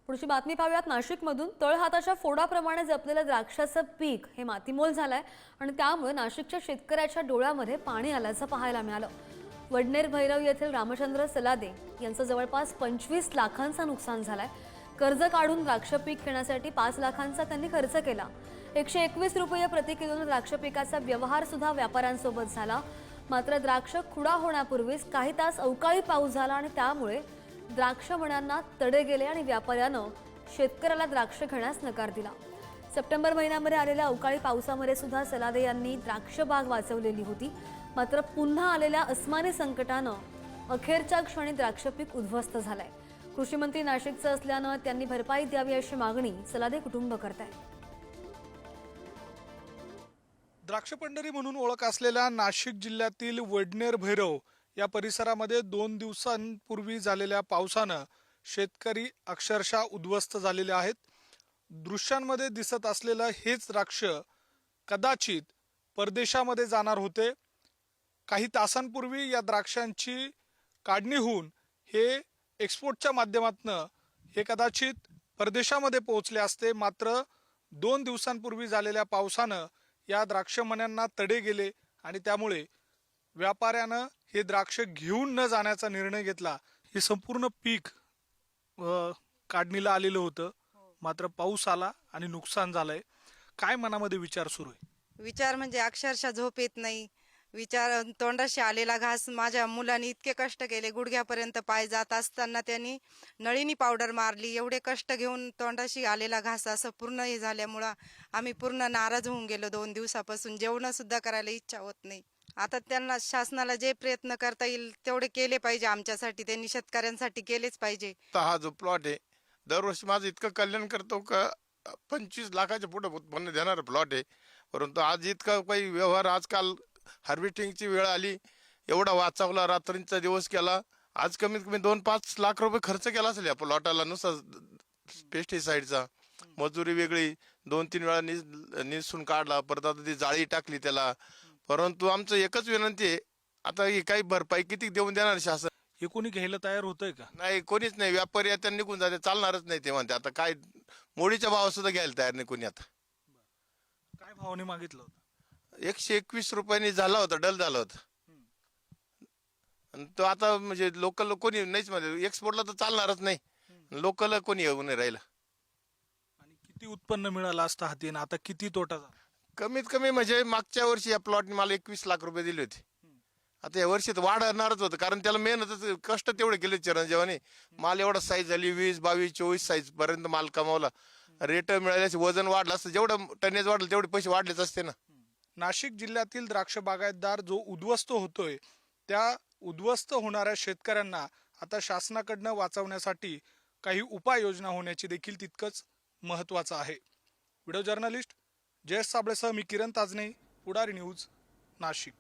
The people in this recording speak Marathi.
पुढची बातमी पाहूयात नाशिकमधून। तळहाताच्या फोडाप्रमाणे जपलेलं द्राक्षाचं पीक हे मातीमोल झालंय आणि त्यामुळे नाशिकच्या शेतकऱ्याच्या डोळ्यामध्ये पाणी आल्याचं पाहायला मिळालं। वडनेर भैरव येथील रामचंद्र सलादे यांचं जवळपास 25 लाखांचं नुकसान झालंय। कर्ज काढून द्राक्ष पीक घेण्यासाठी 5 लाखांचा त्यांनी खर्च केला। 121 रुपये प्रति किलोने द्राक्ष पिकाचा व्यवहार सुद्धा व्यापाऱ्यांसोबत झाला। मात्र द्राक्ष खुडा होण्यापूर्वीच काही तास अवकाळी पाऊस झाला आणि त्यामुळे द्राक्ष मण्यांना तडे गेले आणि व्यापाऱ्यानं शेतकऱ्याला द्राक्ष घेण्यास नकार दिला। सप्टेंबर महिन्यामध्ये आलेल्या अवकाळी पावसामध्ये सुद्धा सलादे यांनी द्राक्ष बाग वाचवलेली होती। मात्र पुन्हा आलेल्या अस्मानी संकटानं अखेरच्या क्षणी द्राक्ष पीक उद्ध्वस्त झालंय। कृषी मंत्री नाशिकचं असल्यानं त्यांनी भरपाई द्यावी अशी मागणी सलादे कुटुंब करताय। द्राक्ष पंढरी म्हणून ओळख असलेल्या नाशिक जिल्ह्यातील वडनेर भैरव या परिसरामध्ये 2 दिवसांपूर्वी झालेल्या पावसानं शेतकरी अक्षरशः उद्ध्वस्त झालेले आहेत। दृश्यांमध्ये दिसत असलेलं हेच द्राक्ष कदाचित परदेशामध्ये जाणार होते। काही तासांपूर्वी या द्राक्षांची काढणी होऊन हे एक्सपोर्टच्या माध्यमातून हे कदाचित परदेशामध्ये पोहोचले असते। मात्र 2 दिवसांपूर्वी झालेल्या पावसानं या द्राक्षमण्यांना तडे गेले आणि त्यामुळे व्यापाऱ्यानं हे द्राक्ष घेऊन न जाण्याचा निर्णय घेतला। हे संपूर्ण पीक काढणीला आलेलं होतं, मात्र पाऊस आला आणि नुकसान झालंय। काय मनामध्ये विचार सुरू आहे? विचार म्हणजे अक्षरशः झोप येत नाही। विचार तोंडाशी आलेला घास। माझ्या मुलांनी इतके कष्ट केले, गुडघ्यापर्यंत पाय जात असताना त्यांनी नळीनी पावडर मारली। एवढे कष्ट घेऊन तोंडाशी आलेला घास असं पूर्ण हे झाल्यामुळं आम्ही पूर्ण नाराज होऊन गेलो। 2 दिवसापासून जेवण सुद्धा करायला इच्छा होत नाही। आता त्यांना शासनाला जे प्रयत्न करता येईल तेवढे केले पाहिजे आमच्यासाठी, त्यांनी शेतकऱ्यांसाठी केलेच पाहिजे। हा जो प्लॉट आहे दरवर्षी माझं इतकं कल्याण करतो का 25 लाखाच्या पुढे उत्पन्न देणारा प्लॉट आहे, परंतु आज इतका काही व्यवहार आजकाल हार्वेस्टिंगची वेळ आली, एवढा वाचवला, रात्रींचा दिवस केला। आज कमीत कमी 2-5 लाख रुपये खर्च केला असेल या प्लॉटाला नुसतं पेस्टिसाइडचा। मजुरी वेगळी, 2-3 वेळा निसून काढला, परत आता ती जाळी टाकली त्याला। परंतु आमचं एकच विनंती आहे, आता ही काही भरपाई किती देऊन देणार शासन? हे कोणी घ्यायला तयार होतंय का? नाही, कोणीच नाही। व्यापारी आता निघून जाते, चालणारच नाही ते म्हणते। आता काय मोडीच्या भाव सुद्धा घ्यायला तयार नाही कोणी। आता काय भावाने मागितलं होतं? 121 रुपयांनी झाला होता, डल झाला होता। तो आता म्हणजे लोकल कोणी नाहीच, म्हणजे एक्सपोर्टला तर चालणारच नाही, लोकल कोणी येऊ नाही राहिला। आणि किती उत्पन्न मिळालं असतं हाती आणि आता किती तोटा झाला? कमीत कमी म्हणजे मागच्या वर्षी या प्लॉटने मला 21 लाख रुपये दिले होते। आता या वर्षी तर वाढणारच होतं, कारण त्याला मेहनतच कष्ट तेवढे केले चिरंजीवाने। माल एवढा साईज झाली, 20, 22, 24 साईज पर्यंत माल कमावला। रेट मिळाले, वजन वाढलं असतं, जेवढं टनेज वाढलं तेवढे पैसे वाढलेच असते ना। नाशिक जिल्ह्यातील द्राक्ष बागायतदार जो उद्ध्वस्त होतोय, त्या उद्ध्वस्त होणाऱ्या शेतकऱ्यांना आता शासनाकडनं वाचवण्यासाठी काही उपाययोजना होण्याची देखील तितकंच महत्त्वाचं आहे। व्हिडिओ जर्नलिस्ट जयेश साबळेसह मी किरण ताजने, पुढारी न्यूज, नाशिक।